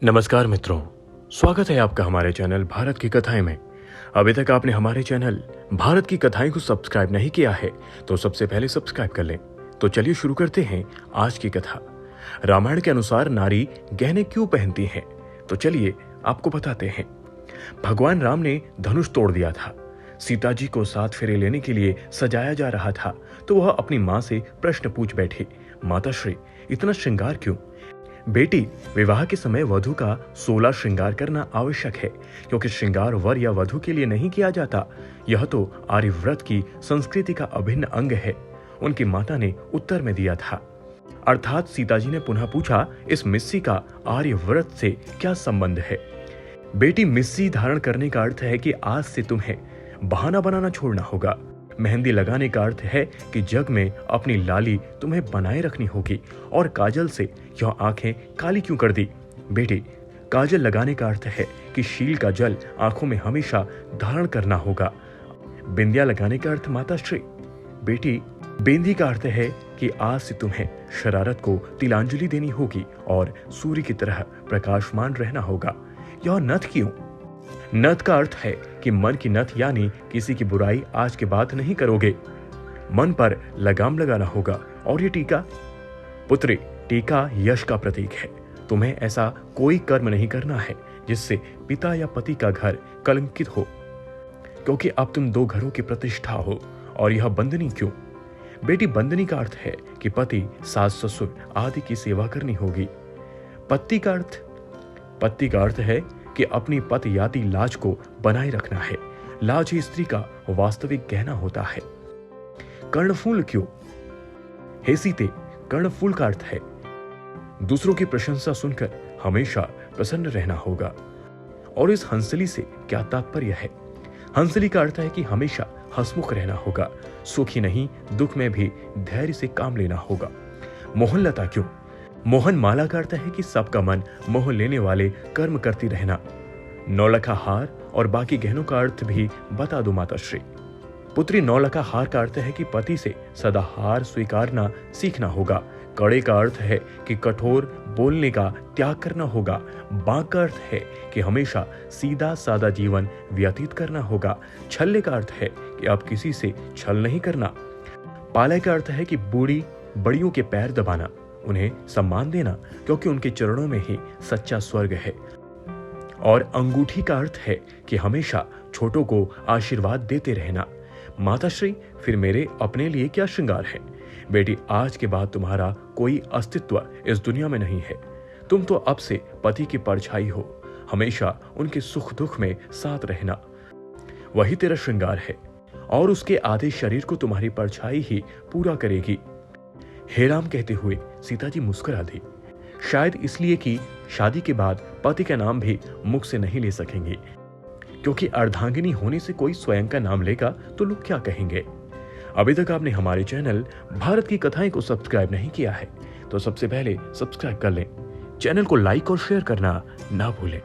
नमस्कार मित्रों, स्वागत है आपका हमारे चैनल भारत की कथाएं में। अभी तक आपने हमारे चैनल भारत की कथाएं को सब्सक्राइब नहीं किया है तो सबसे पहले सब्सक्राइब कर लें। तो चलिए शुरू करते हैं आज की कथा। रामायण के अनुसार नारी गहने क्यों पहनती हैं? तो चलिए आपको बताते हैं। भगवान राम ने धनुष तोड़ दिया था। सीता जी को 7 फेरे लेने के लिए सजाया जा रहा था तो वह अपनी माँ से प्रश्न पूछ बैठी, माताश्री इतना श्रृंगार क्यों? बेटी, विवाह के समय वधु का 16 श्रृंगार करना आवश्यक है, क्योंकि श्रृंगार वर या वधु के लिए नहीं किया जाता। यह तो आर्यव्रत की संस्कृति का अभिन्न अंग है, उनकी माता ने उत्तर में दिया था। अर्थात सीता जी ने पुनः पूछा, इस मिस्सी का आर्यव्रत से क्या संबंध है? बेटी, मिस्सी धारण करने का अर्थ है कि आज से तुम्हें बहाना बनाना छोड़ना होगा। मेहंदी लगाने का अर्थ है कि जग में अपनी लाली तुम्हें बनाए रखनी होगी। और काजल से यह आंखें काली क्यों कर दी? बेटी, काजल लगाने का अर्थ है कि शील का जल आंखों में हमेशा धारण करना होगा। बिंदिया लगाने का अर्थ माताश्री? बेटी, बिंदी का अर्थ है कि आज से तुम्हें शरारत को तिलांजलि देनी होगी और सूर्य की तरह प्रकाशमान रहना होगा। यह नथ क्यों? नथ का अर्थ है कि मन की नथ, यानी किसी की बुराई आज के बाद नहीं करोगे। मन पर लगाम लगाना होगा। और ये टीका? पुत्री, टीका यश का प्रतीक है। तुम्हें ऐसा कोई कर्म नहीं करना है जिससे पिता या पति का घर कलंकित हो, क्योंकि अब तुम 2 घरों की प्रतिष्ठा हो। और यह बंदनी क्यों? बेटी, बंदनी का अर्थ है कि पति, सास, ससुर आदि की सेवा करनी होगी। पत्ती का अर्थ है कि अपनी पतियाती लाज को बनाए रखना है। लाज ही स्त्री का वास्तविक गहना होता है। कर्णफूल क्यों? हे सीते, कर्णफूल का अर्थ है दूसरों की प्रशंसा सुनकर हमेशा प्रसन्न रहना होगा। और इस हंसली से क्या तात्पर्य है? हंसली का अर्थ है कि हमेशा हंसमुख रहना होगा। सुखी नहीं, दुख में भी धैर्य से काम लेना होगा। मोहनलता क्यों? मोहन माला का अर्थ है कि सबका मन मोह लेने वाले कर्म करती रहना। 9 हार और बाकी गहनों का अर्थ भी बता दो माताश्री। पुत्री, 9 हार का अर्थ है कि पति से सदा हार स्वीकारना सीखना होगा। कड़े का अर्थ है कि कठोर बोलने का त्याग करना होगा। बांक का अर्थ है कि हमेशा सीधा सादा जीवन व्यतीत करना होगा। छल्ले का अर्थ है कि अब किसी से छल नहीं करना। पालय का अर्थ है कि बड़ियों के पैर दबाना, उन्हें सम्मान देना, क्योंकि उनके चरणों में ही सच्चा स्वर्ग है। और अंगूठी का अर्थ है कि हमेशा छोटों को आशीर्वाद देते रहना। माताश्री, फिर मेरे अपने लिए क्या श्रृंगार है? बेटी, आज के बाद तुम्हारा कोई अस्तित्व इस दुनिया में नहीं है। तुम तो अब से पति की परछाई हो, हमेशा उनके सुख दुख में साथ रहना, वही तेरा श्रृंगार है। और उसके आधे शरीर को तुम्हारी परछाई ही पूरा करेगी। हे राम कहते हुए सीता जी मुस्कुरा दी, शायद इसलिए कि शादी के बाद पति का नाम भी मुख से नहीं ले सकेंगे, क्योंकि अर्धांगिनी होने से कोई स्वयं का नाम लेगा तो लोग क्या कहेंगे। अभी तक आपने हमारे चैनल भारत की कथाएं को सब्सक्राइब नहीं किया है तो सबसे पहले सब्सक्राइब कर लें। चैनल को लाइक और शेयर करना ना भूलें।